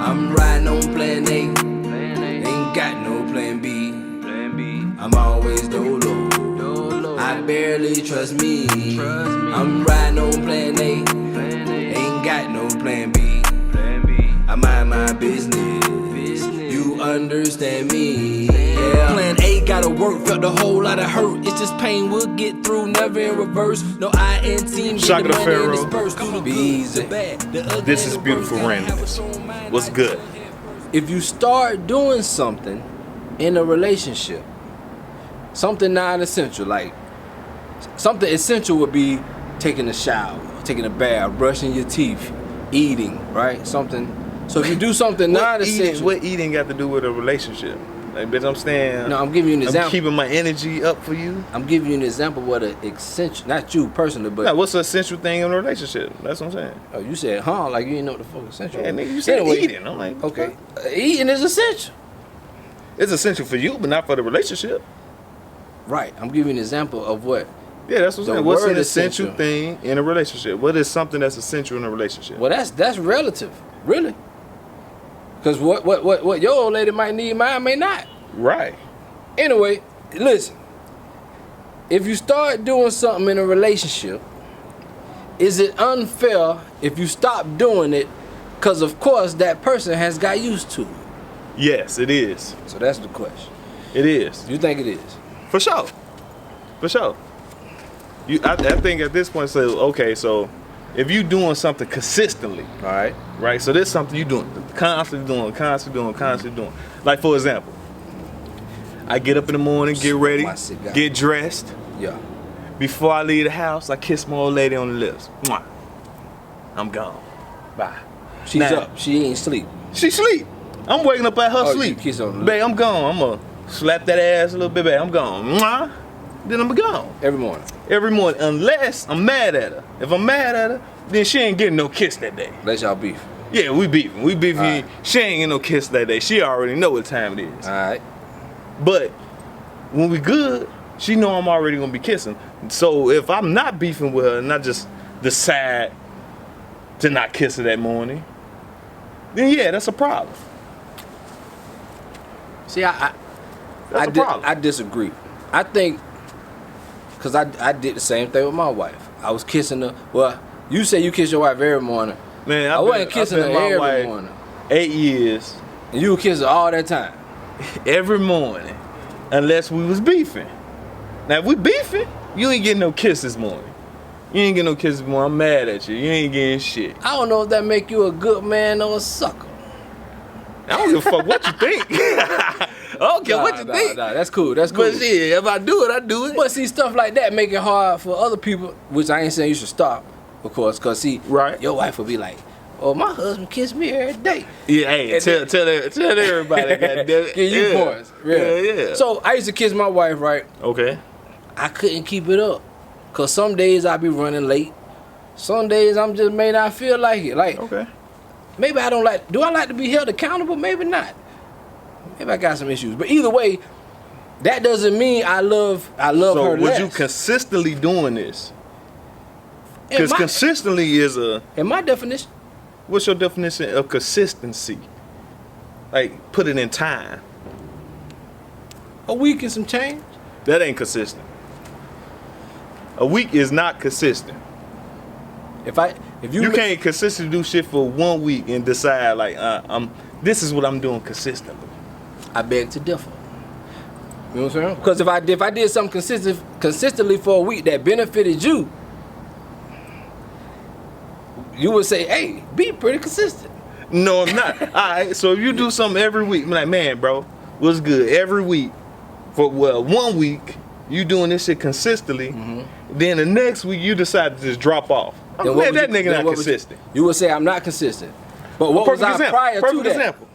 I'm riding on plan A. Ain't got no plan B. I'm always dolo. I barely trust me. I'm riding on plan A. Ain't got no plan B. I mind my business. You understand me? Yeah. Plan A gotta work. Felt a whole lot of hurt. It's just pain. We'll get through. Never in reverse. No INT. Shaka Da Pharoah. B-Ezzy. This is beautiful randomness. What's good? If you start doing something in a relationship, something non-essential, like something essential would be taking a shower, taking a bath, brushing your teeth, eating, right? Something. So if you do something non-essential, What eating got to do with a relationship? Like, bitch, I'm staying. No, I'm giving you an example. I'm keeping my energy up for you. I'm giving you an example of what an essential, not you personally, but Nah, what's an essential thing in a relationship? That's what I'm saying. Oh, you said, like you didn't know what the fuck essential. Yeah, nigga, you said anyway, eating. I'm like, okay, eating is essential. It's essential for you, but not for the relationship. Right. I'm giving you an example of what. Yeah, that's what I'm saying. What's an essential essential thing in a relationship? What is something that's essential in a relationship? Well, that's relative, really. Because what your old lady might need, mine may not. Right. Anyway, listen. If you start doing something in a relationship, is it unfair if you stop doing it? Because of course that person has got used to it. Yes, it is. So that's the question. It is. You think it is? For sure. For sure. I think at this point, so okay, so if you doing something consistently, All right. right? So there's something you doing, constantly doing. Like for example, I get up in the morning, get ready, get dressed. Yeah. Before I leave the house, I kiss my old lady on the lips. Mwah. I'm gone. Bye. She's Now, up. She ain't sleep. She sleep. I'm waking up at her Oh, sleep. you kiss on the Babe, I'm gone. I'm gonna slap that ass a little bit, babe. I'm gone. Mwah. Then I'm gone. Every morning. Every morning, unless I'm mad at her. If I'm mad at her, then she ain't getting no kiss that day. Let y'all beef. Yeah, we beefing. We beefing. Right. She ain't getting no kiss that day. She already know what time it is. All right. But when we good, she know I'm already gonna be kissing. So if I'm not beefing with her and I just decide to not kiss her that morning, then yeah, that's a problem. See, That's a problem. I disagree. I think, because I did the same thing with my wife. I was kissing her. Well, you say you kiss your wife every morning. Man, I wasn't kissing her every morning. 8 years. And you would kiss her all that time. Every morning. Unless we was beefing. Now if we beefing, you ain't getting no kiss this morning. You ain't getting no kiss this morning. I'm mad at you. You ain't getting shit. I don't know if that make you a good man or a sucker. I don't give a fuck what you think. I don't care what you think. Nah, that's cool. That's cool. But shit, if I do it, I do it. But see, stuff like that make it hard for other people, which I ain't saying you should stop, of course, because see, Right. your wife will be like, oh, my husband kissed me every day. Yeah, hey, tell everybody. Give you points. Really. Yeah. So I used to kiss my wife, right? Okay. I couldn't keep it up. Because some days I be running late. Some days I'm just may not feel like it. Like, Okay. maybe I don't like, do I like to be held accountable? Maybe not. Maybe I got some issues. But either way, that doesn't mean I love her So was less. you consistently doing this? In Because my- consistently is in my definition, what's your definition of consistency? Like, put it in time. a week and some change. That ain't consistent. A week is not consistent. If you You can't consistently do shit for 1 week and decide like this is what I'm doing consistently. I beg to differ. You know what I'm saying? Because if I did something consistently for a week that benefited you, you would say, hey, be pretty consistent. No, I'm not. All right, so if you do something every week, I'm like, man, bro, what's good? Every week for 1 week, you doing this shit consistently. Then the next week you decide to just drop off. Then Man, that nigga not consistent. You would say I'm not consistent. But what was I prior to Perfect that? example.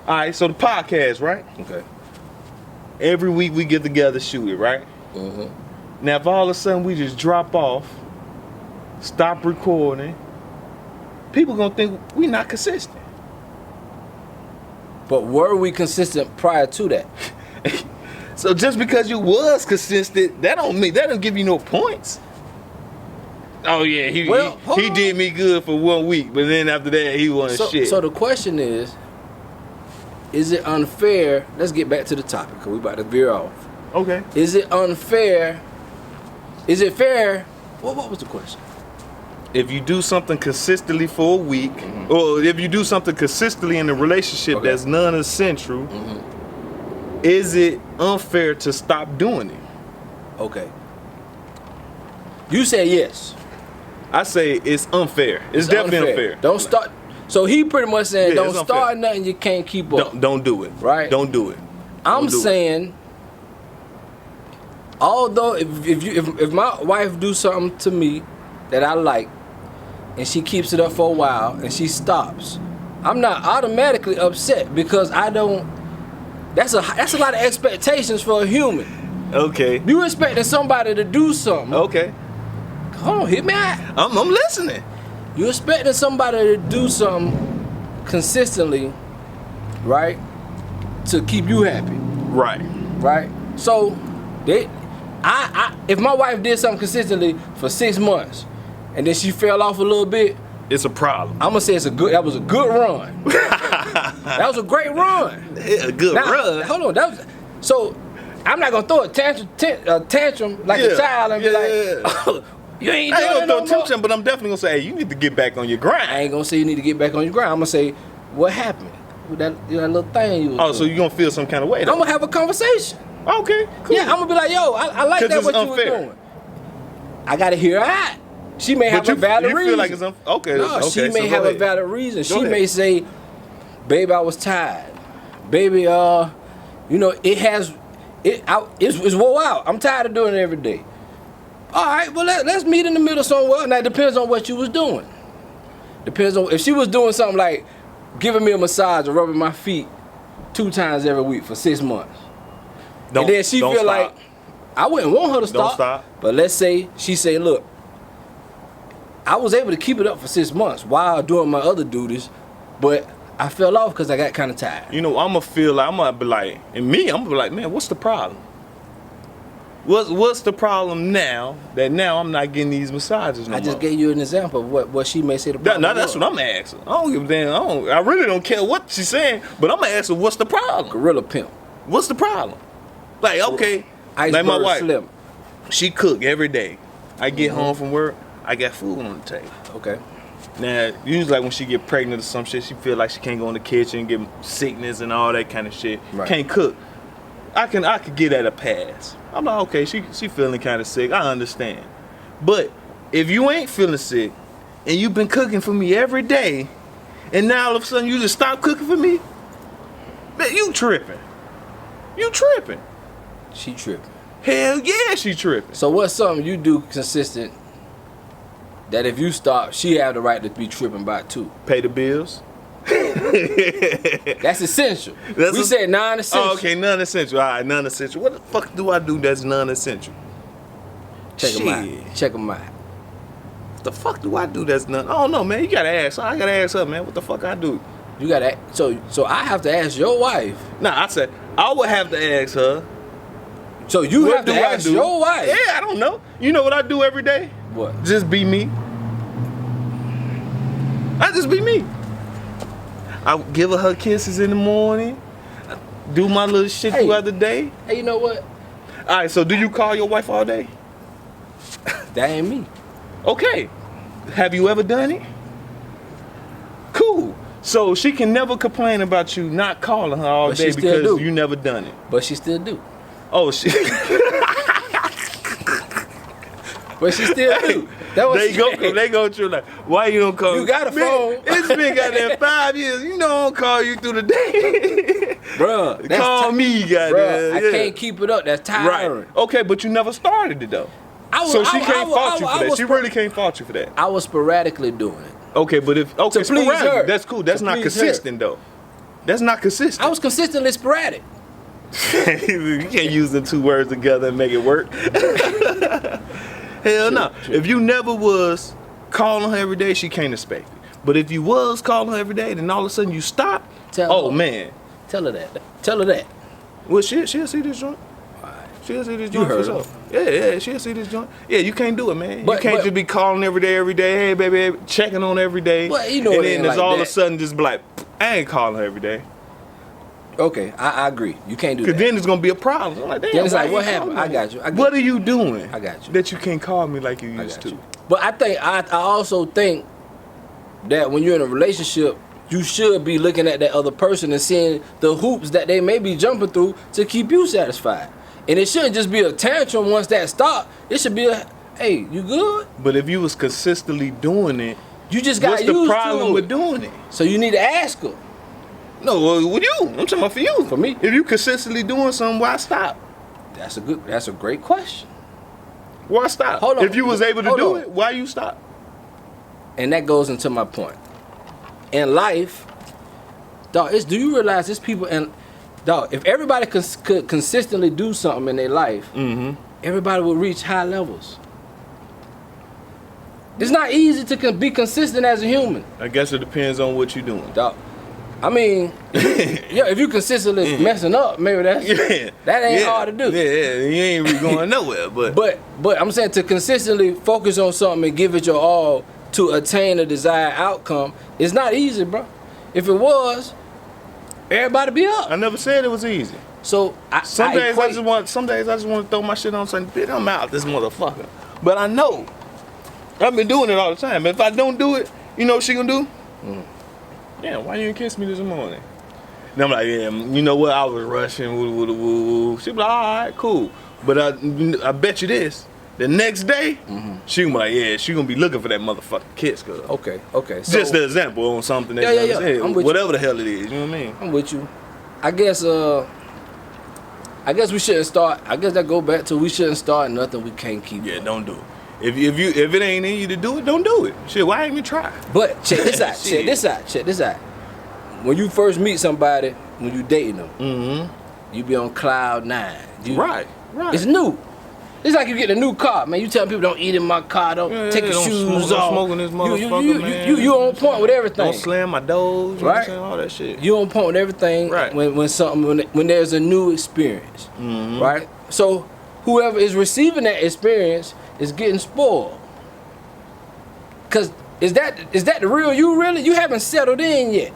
All right, so the podcast, right? Okay. Every week we get together, shoot it, right? Now, if all of a sudden we just drop off, stop recording, people gonna think we not consistent. But were we consistent prior to that? So just because you was consistent, that don't give you no points. Oh yeah, he on. did me good for 1 week, but then after that he wasn't shit. So the question is it unfair? Let's get back to the topic because we about to veer off. Okay. Is it unfair? Is it fair? What was the question? If you do something consistently for a week, or if you do something consistently in a relationship that's non-essential, is it unfair to stop doing it? Okay. You say yes. I say it's unfair. It's definitely unfair. Don't start. So he pretty much saying don't it's start unfair. nothing you can't keep up. Don't do it. Right. Don't do it. I'm saying, although if my wife do something to me that I like, and she keeps it up for a while and she stops, I'm not automatically upset because I don't. That's a lot of expectations for a human. Okay. You expecting somebody to do something? Okay. Hold on, hit me out. I'm listening. You expecting somebody to do something consistently, right? To keep you happy. Right. Right? So if my wife did something consistently for 6 months and then she fell off a little bit, it's a problem. I'm gonna say that was a good run. That was a great run. A good run. Hold on, so I'm not gonna throw a tantrum like a child and be like, oh, you ain't doing it no more. I ain't gonna throw a tantrum, but I'm definitely gonna say, hey, you need to get back on your grind. I ain't gonna say you need to get back on your grind. I'm gonna say, what happened with that little thing you was doing? So you gonna feel some kind of way though? I'm gonna have a conversation. Okay, cool. Yeah, I'm gonna be like, yo, I like that what you were doing. I gotta hear her out. She may have a valid reason. You feel like it's okay. No, okay, she may have a valid reason. She may say, baby, I was tired. Baby, it's wore out. I'm tired of doing it every day. All right, well, let's meet in the middle somewhere. Now, it depends on what you was doing. Depends on if she was doing something like giving me a massage or rubbing my feet 2 times every week for 6 months. And then she feel like, I wouldn't want her to stop. Don't stop. But let's say she say, look, I was able to keep it up for 6 months while doing my other duties, but I fell off because I got kind of tired. You know, I'm gonna be like, and me, I'm gonna be like, man, what's the problem? What's the problem now that I'm not getting these massages no more? I just gave you an example of what she may say the problem. No, that's what I'm asking. I don't give a damn. I really don't care what she's saying, but I'm asking, what's the problem? Gorilla pimp. What's the problem? Like, okay, like my wife, Slim. She cook every day. I get home from work, I got food on the table. Okay. Now, usually like when she get pregnant or some shit, she feel like she can't go in the kitchen, get sickness and all that kind of shit. Right. Can't cook. I could get at a pass. I'm like, okay, she feeling kind of sick. I understand. But if you ain't feeling sick and you've been cooking for me every day, and now all of a sudden you just stop cooking for me, man, you tripping. You tripping. She tripping. Hell yeah, she tripping. So what's something you do consistent that if you stop, she have the right to be tripping by too? Pay the bills. That's essential. We said non-essential. Oh, okay, non-essential. All right, non-essential. What the fuck do I do that's non-essential? Check them out. Check them out. What the fuck do I do that's non? I don't know, man. You gotta ask. I gotta ask her, man. What the fuck I do? You gotta. So I have to ask your wife. Nah, I said I would have to ask her. So you have to ask your wife. Yeah, I don't know. You know what I do every day? What? Just be me. I just be me. I give her kisses in the morning. Do my little shit throughout the day. Hey, you know what? All right, so do you call your wife all day? That ain't me. Okay. Have you ever done it? Cool. So she can never complain about you not calling her all day because you never done it. But she still do. Oh, shit. But she still do. They go through like, why you don't call me? You got a phone. It's been goddamn 5 years. You know I don't call you through the day. Bruh. Call me, goddamn. Bruh, I can't keep it up. That's tiring. Right. Okay, but you never started it though. So she can't fault you for that. She really can't fault you for that. I was sporadically doing it. Okay, but if to please her. That's cool. That's not consistent though. That's not consistent. I was consistently sporadic. You can't use the 2 words together and make it work. Hell no. If you never was calling her every day, she can't expect it. But if you was calling her every day, then all of a sudden you stop. Man. Tell her that. Tell her that. Well, she'll see this joint. She'll see this joint for sure. Yeah, she'll see this joint. Yeah, you can't do it, man. But- you can't but- just be calling every day. Hey, baby, checking on every day. But you know and it then ain't there's like all of that. a sudden just be like, I ain't calling her every day. Okay, I agree. You can't do Cause that. then it's gonna be a problem. I'm like, damn, Then it's why like, you what ain't happened? calling I me? got you. I got What are you doing? I got you. That you can't call me like you I used got to. you. But I think I also think that when you're in a relationship, you should be looking at that other person and seeing the hoops that they may be jumping through to keep you satisfied. And it shouldn't just be a tantrum once that stops. It should be a, hey, you good? But if you was consistently doing it, You just got what's used the to problem it. with doing it? So you need to ask her. No, with you. I'm talking about for you. For me. If you consistently doing something, why stop? That's a great question. Why stop? Hold on. If you was able to Hold do on. it, why you stop? And that goes into my point. In life, dog, do you realize there's people and dog, if everybody could consistently do something in their life, everybody would reach high levels. It's not easy to be consistent as a human, I guess it depends on what you're doing. dog. I mean, yeah, if you consistently messing up, maybe that ain't hard to do. Yeah, you ain't really going nowhere. But I'm saying to consistently focus on something and give it your all to attain a desired outcome is not easy, bro. If it was, everybody be up. I never said it was easy. So Some days I just want to throw my shit on something. Bitch, I'm out this motherfucker. But I know I've been doing it all the time. If I don't do it, you know what she gonna do? Damn, why you didn't kiss me this morning? And I'm like, yeah, you know what? I was rushing. Woo. She be like, all right, cool. But I bet you this. The next day, she gonna be like, yeah, she gonna be looking for that motherfucking kiss, girl. Okay. So, Just an example on something that Yeah. I'm with whatever the hell it is, you know what I mean? I'm with you. I guess we shouldn't start. I guess that go back to we shouldn't start nothing we can't keep. Yeah, don't do it. If it ain't in you to do it, don't do it. Shit, why ain't even try? But check this out. Shit. check this out. When you first meet somebody, when you dating them, you be on cloud 9. Right. It's new. It's like you get a new car, man. You telling people don't eat in my car, don't take your don't shoes smoke, don't off. smoke in this motherfucker, man. You on point with everything. Don't slam my doors, you know what I'm Right. saying? All that shit. You on point with everything. Right. When there's a new experience, right? So whoever is receiving that experience is getting spoiled. Cause is that the real you really? You haven't settled in yet.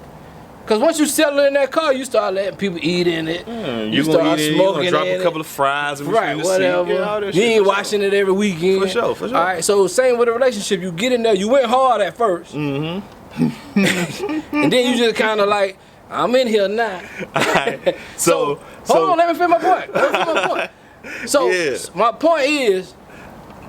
Cause once you settle in that car, you start letting people eat in it. You start gonna eat it, you smoking gonna drop in a couple of fries and Right, whatever. You ain't washing it every weekend. For sure. All right, so same with a relationship. You get in there, you went hard at first. And then you just kind of like, I'm in here now. Right. So hold on, let me finish my point. So Yeah. my point is,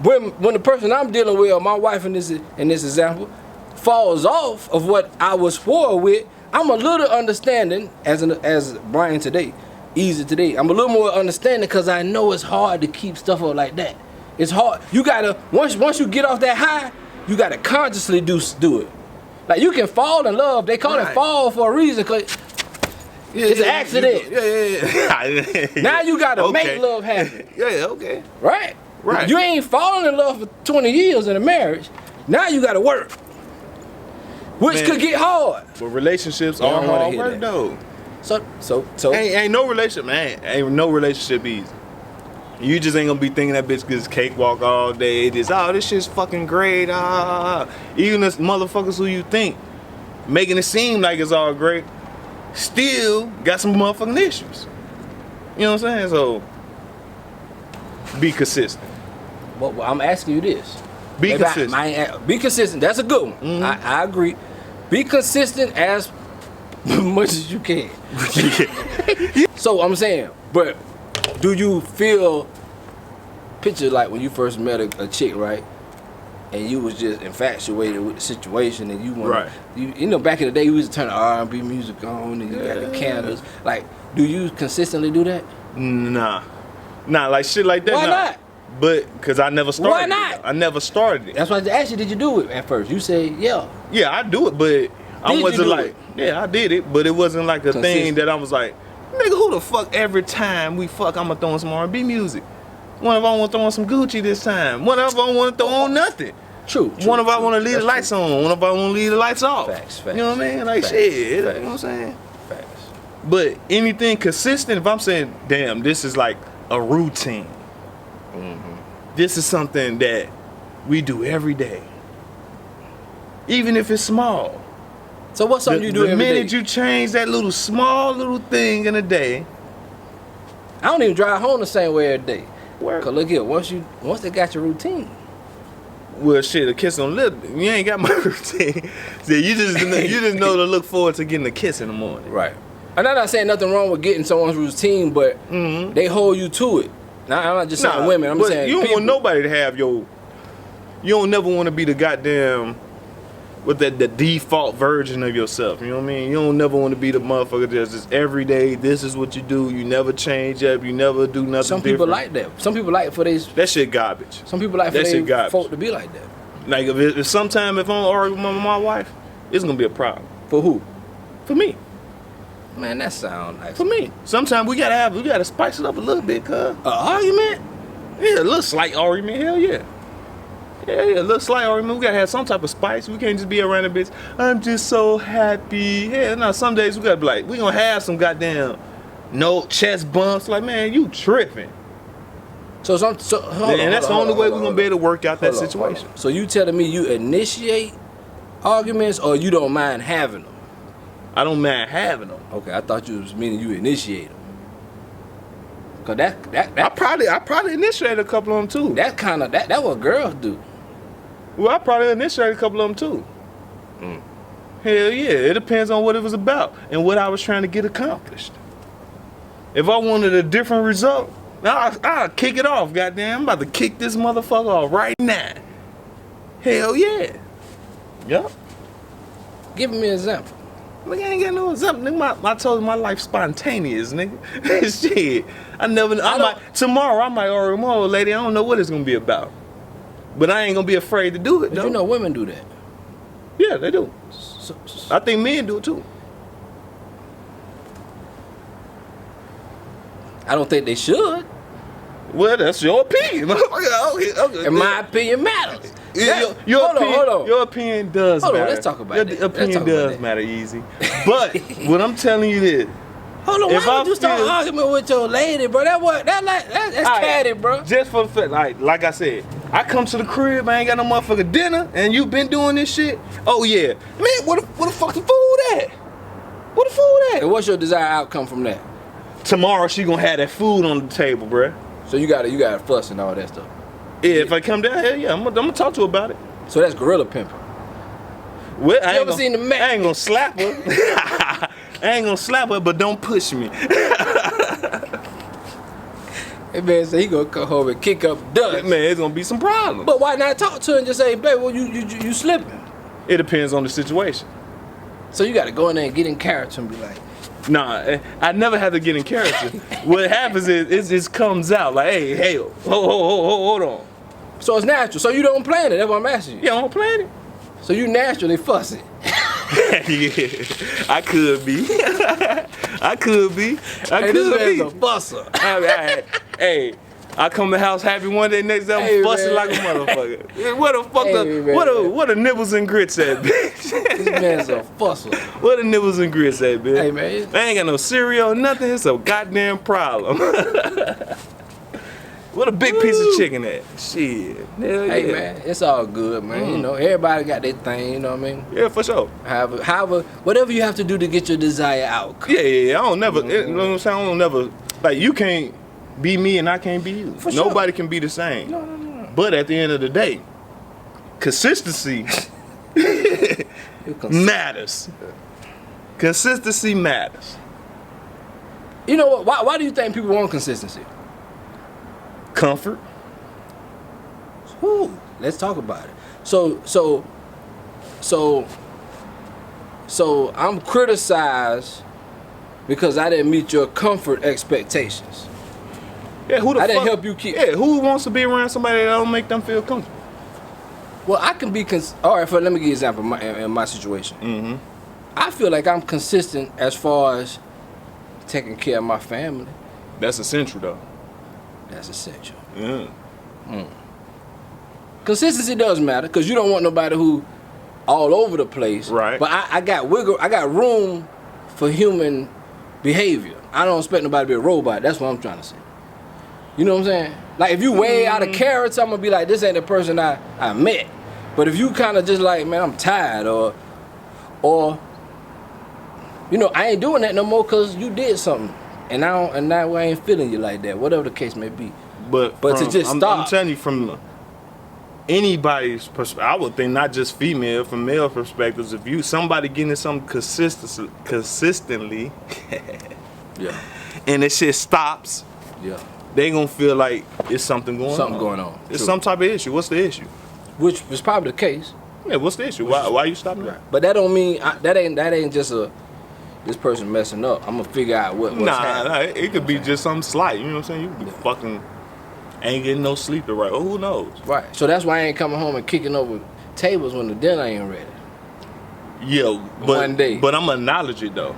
when the person I'm dealing with, or my wife in this example, falls off of what I was for with, I'm a little understanding as Brian today, easy today. I'm a little more understanding because I know it's hard to keep stuff up like that. It's hard. You gotta once you get off that high, you gotta consciously do it. Like you can fall in love. They call it fall for a reason. Cause it's an accident. Yeah. Now you gotta make love happen. Yeah, okay. Right? Right. You ain't falling in love for 20 years in a marriage. Now you gotta work. Which Man. could get hard. But relationships They are don't wanna hard hear work that. though. So Ain't no relationship, man. Ain't no relationship easy. You just ain't gonna be thinking that bitch gets cakewalk all day. This shit's fucking great. Even the motherfuckers who you think making it seem like it's all great, still got some motherfucking issues. You know what I'm saying? So be consistent. Well, I'm asking you this. Be Maybe consistent. be consistent. That's a good one. I agree. Be consistent as much as you can. So I'm saying, but do you feel, picture like when you first met a chick, right? And you was just infatuated with the situation, and you want, Right. you know, back in the day, you used to turn the R&B music on, and you got the candles. Like, do you consistently do that? Nah, like shit like that. Why nah. not? But because I never started. Why not? It. I never started it. That's why I asked you, did you do it at first? You say, yeah. Yeah, I do it, but I Did you wasn't do like, it? yeah, I did it, but it wasn't like a thing Consistent. that I was like, nigga, who the fuck every time we fuck, I'ma throw on some R&B music. One of I want to throw on some Gucci this time. One of I want to throw on nothing. True. One of I want to leave the That's lights on. One of I want to leave the lights off. Facts. You know what I mean? Like Facts. shit. You know Facts. what I'm saying? Facts. But anything consistent, if I'm saying, damn, this is like a routine. this is something that we do every day. Even if it's small. So what's something you do the every day? minute you change that small little thing in a day. I don't even drive home the same way every day. Where? Cause look here, once they got your routine. Well, shit, a kiss on the lip, you ain't got my routine. See, you just know to look forward to getting a kiss in the morning. Right. And I'm not saying nothing wrong with getting someone's routine, but they hold you to it. Now, I'm not just saying women. I'm saying you don't people. want nobody to have your. You don't never want to be the goddamn with the default version of yourself. You know what I mean? You don't never want to be the motherfucker that's just every day. This is what you do. You never change up. You never do nothing. Some people different. like that. Some people like for these. That shit garbage. Some people like for That shit their garbage. folk to be like that. Like if sometime if I'm arguing with my wife, it's gonna be a problem. For who? For me. Man, that sound nice. For me. Sometimes we gotta spice it up a little bit, cuz. An argument? Yeah, a little slight argument, hell yeah. Yeah, a little slight argument. We gotta have some type of spice. We can't just be around a bitch. I'm just so happy. Yeah, no, some days we gotta be like, we gonna have some goddamn chest bumps. Like, man, you tripping. So that's the only way we're gonna be able to work out that situation. So you telling me you initiate arguments or you don't mind having them? I don't mind having them. Okay, I thought you was meaning you initiate them. Cause that I probably initiated a couple of them too. That what girls do. Well, I probably initiated a couple of them too. Hell yeah, it depends on what it was about and what I was trying to get accomplished. If I wanted a different result, I'll kick it off, goddamn. I'm about to kick this motherfucker off right now. Hell yeah. Yup. Give me an example. Nigga, I ain't got no example. Nigga, I told you my life spontaneous, nigga. Shit. Tomorrow I might order my old lady. I don't know what it's gonna be about. But I ain't gonna be afraid to do it, But though. you know women do that. Yeah, they do. So, I think men do it too. I don't think they should. Well, that's your opinion. Okay. And my opinion matters. Your opinion does matter. Hold on, let's talk about that. Your opinion does matter, Easy. But what I'm telling you this. Hold on, why would you start arguing with your lady, bro? That's catty, bro. Just for the fact, like I said, I come to the crib, I ain't got no motherfucking dinner, and you been doing this shit. Oh yeah, man, where the fuck the food at? Where the food at? And what's your desired outcome from that? Tomorrow she gonna have that food on the table, bruh. So you gotta fuss and all that stuff. Yeah, if I come down here, yeah, I'm gonna talk to her about it. So that's gorilla pimping. Well, I ain't gonna slap her. I ain't gonna slap her, but don't push me. Hey man, so he gonna come home and kick up dust. Man, it's gonna be some problems. But why not talk to her and just say, babe, well, you slipping? It depends on the situation. So you gotta go in there and get in character and be like, nah, I never have to get in character. What happens is it just comes out like, hey, hold on. So it's natural. So you don't plan it. That's what I'm asking you. Yeah, I don't plan it. So you naturally fussy. Yeah, I could be. I could be. This man's a fusser. Hey, I come to the house happy one day, next day I'm fussing like a motherfucker. Yeah, what the fuck what the nibbles and grits at, bitch? This man's a fusser. What the nibbles and grits at, bitch? Hey man, I ain't got no cereal or nothing. It's a goddamn problem. What a big piece of chicken at? Shit. Hell hey yeah. man, it's all good, man. You know, everybody got their thing. You know what I mean? Yeah, for sure. However, whatever you have to do to get your desired outcome. Yeah. I don't never. You know what I'm saying? I don't never. Like you can't be me and I can't be you. For sure. Nobody can be the same. No. But at the end of the day, consistency matters. Consistency matters. You know what? Why do you think people want consistency? Comfort. Ooh, let's talk about it. So I'm criticized because I didn't meet your comfort expectations. Yeah, I didn't help you keep. Yeah, who wants to be around somebody that don't make them feel comfortable? Well, I can be all right. Let me give you an example in my situation. Mm-hmm. I feel like I'm consistent as far as taking care of my family. That's essential, though. That's essential. Yeah. Consistency does matter because you don't want nobody who all over the place. Right. But I got room for human behavior. I don't expect nobody to be a robot. That's what I'm trying to say. You know what I'm saying? Like if you way out of character, I'm gonna be like, this ain't the person I met. But if you kind of just like, man, I'm tired, or you know, I ain't doing that no more because you did something, and now I ain't feeling you like that. Whatever the case may be. But to just stop. I'm telling you from anybody's perspective, I would think not just female, from male perspectives, if you somebody getting something consistently, Yeah. and this shit stops, Yeah. they gonna feel like it's something going on. It's True. some type of issue. What's the issue? Which was probably the case. Yeah, what's the issue? Why you stopping that? But that don't mean that ain't just this person messing up. I'm gonna figure out what's happening. Nah, it could be just something slight. You know what I'm saying? You could be fucking ain't getting no sleep the right. Oh, who knows? Right. So that's why I ain't coming home and kicking over tables when the dinner ain't ready. Yeah, but One day. But I'm gonna acknowledge it though.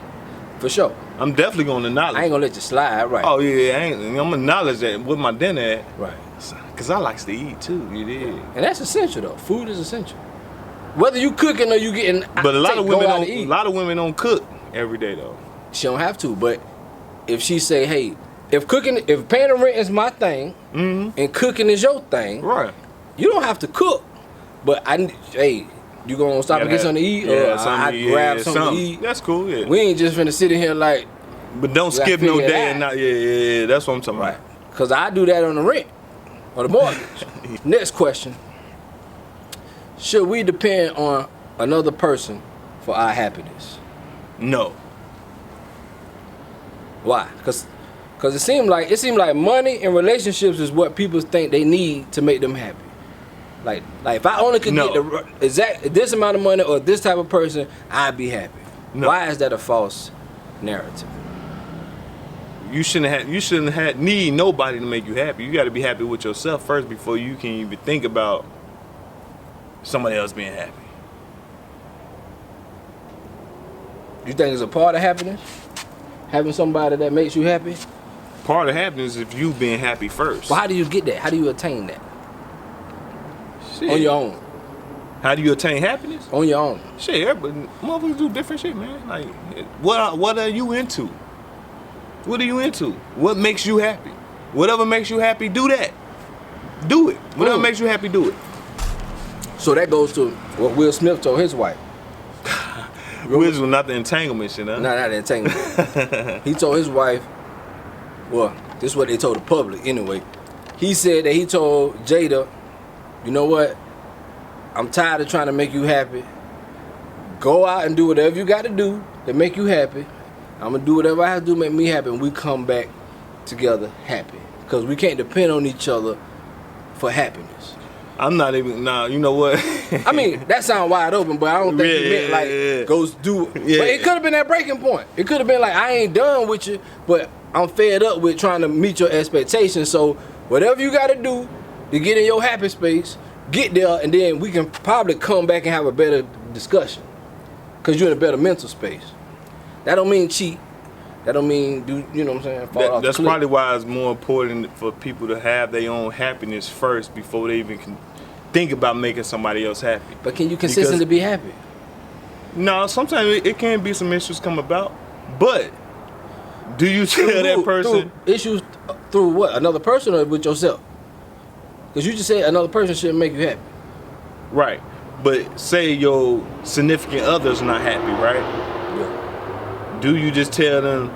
For sure. I'm definitely gonna acknowledge. I ain't gonna let you slide. Right. Oh yeah, I'm gonna acknowledge that with my dinner at. Right. Cause I likes to eat too. You did. And that's essential though. Food is essential. Whether you cooking or you getting. But a lot of women don't. Eat. A lot of women don't cook every day though. She don't have to. But if she say, hey, if paying the rent is my thing, and cooking is your thing, Right. you don't have to cook. But hey, you gonna stop and get something to eat, or I grab something to eat? That's cool. Yeah. We ain't just finna sit in here like. But don't skip no day and not. Yeah. That's what I'm talking about. Cause I do that on the rent or the mortgage. Next question: should we depend on another person for our happiness? No. Why? Cause it seemed like money and relationships is what people think they need to make them happy. Like if I only could get the exact this amount of money or this type of person, I'd be happy. No. Why is that a false narrative? You shouldn't need nobody to make you happy. You got to be happy with yourself first before you can even think about somebody else being happy. You think it's a part of happiness? Having somebody that makes you happy? Part of happiness is if you being happy first. Well, how do you get that? How do you attain that? Shit. On your own. How do you attain happiness? On your own. Shit, everybody, motherfuckers do different shit, man. Like, what are you into? What are you into? What makes you happy? Whatever makes you happy, do that. Do it. Whatever makes you happy, do it. So that goes to what Will Smith told his wife. Wiz was not the entanglement shit, huh? Not the entanglement. He told his wife, well, this is what they told the public anyway. He said that he told Jada, you know what? I'm tired of trying to make you happy. Go out and do whatever you got to do to make you happy. I'm going to do whatever I have to do to make me happy, and we come back together happy. Because we can't depend on each other for happiness. I'm not even, you know what? I mean, that sounds wide open, but I don't think he meant like, go do it. Yeah. But it could have been that breaking point. It could have been like, I ain't done with you, but I'm fed up with trying to meet your expectations. So whatever you got to do to get in your happy space, get there, and then we can probably come back and have a better discussion. Because you're in a better mental space. That don't mean cheat. That don't mean do, you know what I'm saying? That's probably why it's more important for people to have their own happiness first before they even can think about making somebody else happy. But can you consistently be happy? No, sometimes it can be some issues come about. But do you tell that person issues through what? Another person or with yourself? Because you just said another person shouldn't make you happy. Right. But say your significant other's not happy, right? Yeah. Do you just tell them,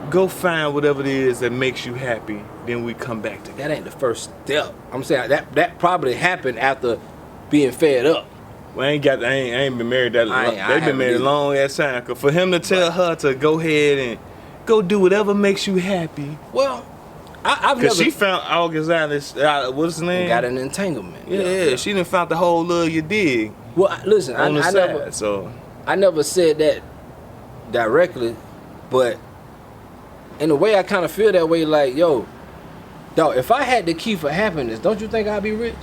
go find whatever it is that makes you happy, then we come back together? That ain't the first step. I'm saying that probably happened after being fed up. Well, I ain't been married that long. They've been married a long ass time. Cause for him to tell her to go ahead and go do whatever makes you happy. Well, I've never. Cause she found August Alice, what's his name? Got an entanglement. Yeah, she done found the whole love you dig. Well, listen, on the I side, never. so I never said that directly, but in a way, I kind of feel that way. Like, yo, dog, if I had the key for happiness, don't you think I'd be rich?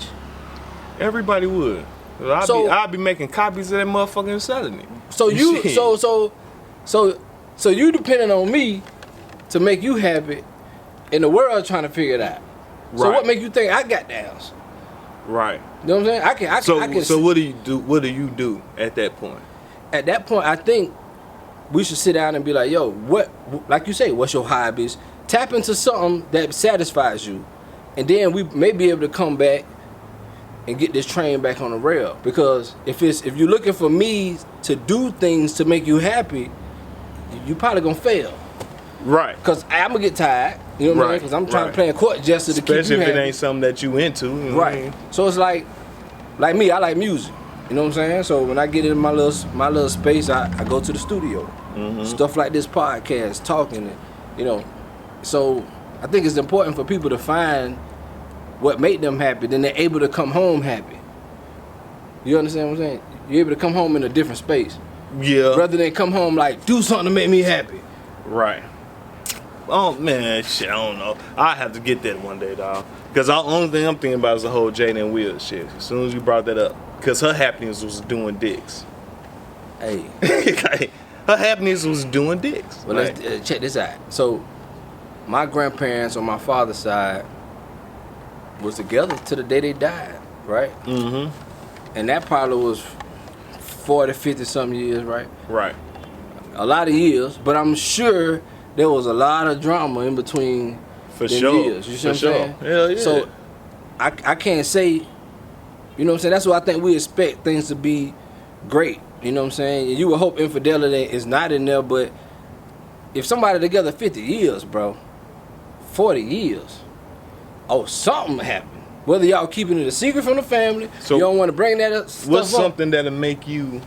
everybody would. I'd be making copies of that motherfucker and selling it. So you, so you depending on me to make you happy, and the world trying to figure it out. So Right. what make you think I got the answer? Right. You know what I'm saying? I can. So what do you do? What do you do at that point? At that point, I think we should sit down and be like, yo, what? Like you say, what's your hobbies? Tap into something that satisfies you, and then we may be able to come back and get this train back on the rail. Because if you're looking for me to do things to make you happy, you probably gonna fail. Right. Because I'm gonna get tired. You know what I mean? Because I'm trying to play a court jester to keep you happy. Especially if it ain't something that you into. You know what I mean? So it's like me, I like music. You know what I'm saying? So when I get in my little space, I go to the studio. Mm-hmm. Stuff like this podcast, talking, you know. So I think it's important for people to find what made them happy, then they're able to come home happy. You understand what I'm saying? You're able to come home in a different space. Yeah. Rather than come home like, do something to make me happy. Right. Oh, man, shit, I don't know. I have to get that one day, dog. Because the only thing I'm thinking about is the whole Jada and Will shit. As soon as you brought that up. Because her happiness was doing dicks. Hey. Her happiness was doing dicks. Well, let's check this out. So, my grandparents on my father's side was together till the day they died, right? Mm-hmm. And that probably was 40, 50 something years, right? Right. A lot of years, but I'm sure there was a lot of drama in between For them sure. years. You see For what I'm sure. saying? Hell yeah. So I can't say, you know what I'm saying? That's why I think we expect things to be great. You know what I'm saying? You would hope infidelity is not in there, but if somebody together 50 years, bro, 40 years, something happened. Whether y'all keeping it a secret from the family, So you don't want to bring that up. What's something that'll make you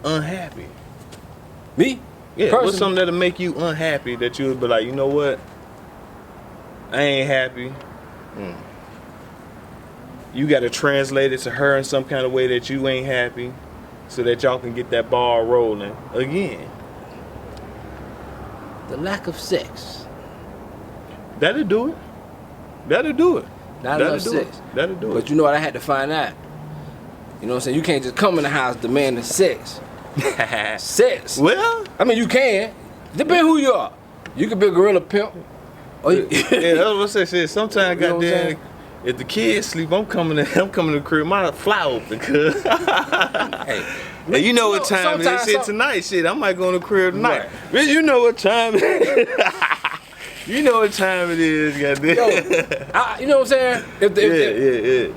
unhappy? Me? Yeah, Personally. what's something that'll make you unhappy that you would be like, you know what? I ain't happy. You got to translate it to her in some kind of way that you ain't happy so that y'all can get that ball rolling again. The lack of sex. That'll do it. That'll do it. Not enough sex. That'll do it. But you know what? I had to find out. You know what I'm saying? You can't just come in the house demanding sex. Sex. Well, I mean, you can. Depends who you are. You could be a gorilla pimp. Or you, yeah, that's what I said. Sometimes, You know what I'm goddamn, saying? if the kids sleep, I'm coming to the crib. My fly open, cuz. Hey, And you know what time it is? sometimes Shit, tonight, shit, I might go in the crib tonight. Right. Man, you know what time it is. You know what time it is, goddamn. yo, you know what I'm saying? Yeah.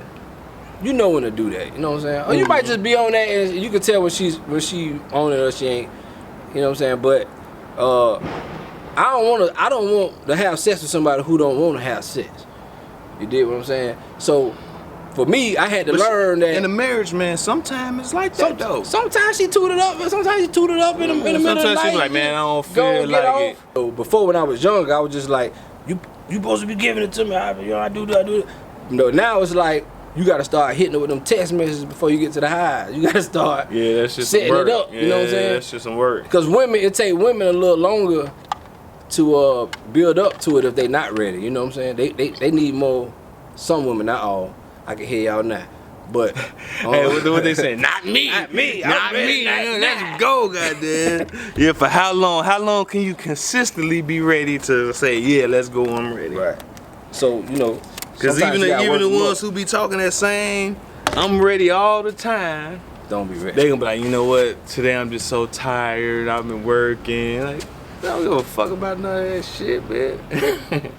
You know when to do that. You know what I'm saying? Or you might just be on that and you can tell when she on it or she ain't. You know what I'm saying? But I don't want to have sex with somebody who don't want to have sex. You did what I'm saying? So for me, I had to learn that in a marriage, man, sometimes it's like that though. Sometimes she tooted up, and sometimes she tooted up in the middle of the night. Sometimes she's like, man, I don't Go feel get like off. it. So before, when I was younger, I was just like, you supposed to be giving it to me. I do that. No, now it's like you got to start hitting it with them text messages before you get to the highs. You got to start that's just setting some work. it up. You know what I'm saying? That's just some work. Because it take women a little longer to build up to it if they not ready. You know what I'm saying? They need more. Some women, not all. I can hear y'all now. But hey, what they saying? Not me. Not me. Not me. Let's go, goddamn. Yeah, for how long? How long can you consistently be ready to say, yeah, let's go, I'm ready? Right. So, you know, because even the ones who be talking that same, I'm ready all the time. Don't be ready. They gonna be like, you know what? Today I'm just so tired. I've been working. Like, I don't give a fuck about none of that shit, man.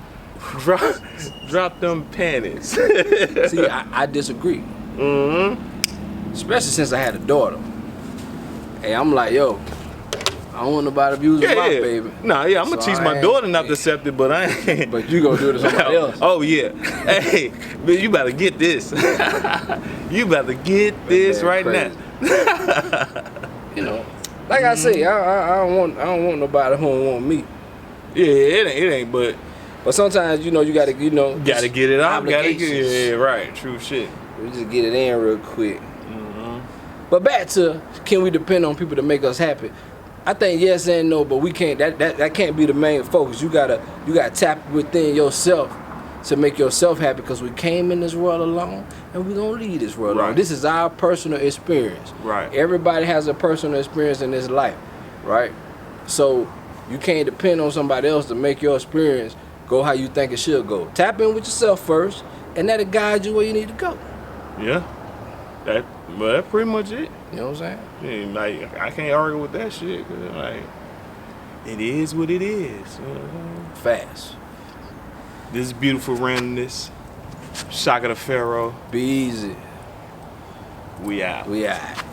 Drop them panties. See, I disagree. Mm-hmm. Especially since I had a daughter. Hey, I'm like, yo, I don't want nobody abusing my baby. Nah, yeah, I'm gonna teach my daughter not to accept it, but I ain't. But you gonna do it to somebody else. Oh yeah. Hey, man, you better get this. You better get this right crazy. now. You know, like I say, I don't want nobody who don't want me. Yeah, it ain't, but sometimes, you know, you gotta, you know, gotta get it out. Gotta get obligations. it. Yeah, right. True shit. We just get it in real quick. Mm-hmm. But back to, can we depend on people to make us happy? I think yes and no, but we can't. That can't be the main focus. You gotta tap within yourself to make yourself happy, because we came in this world alone and we gonna leave this world alone. This is our personal experience. Right. Everybody has a personal experience in this life, right? So you can't depend on somebody else to make your experience go how you think it should go. Tap in with yourself first, and that'll guide you where you need to go. Yeah. That's pretty much it. You know what I'm saying? Yeah, like, I can't argue with that shit, cause like, it is what it is. You know what I'm saying? Fast. This is Beautiful Randomness. Shaka Da Pharoah. B-Ezzy. We out. We out.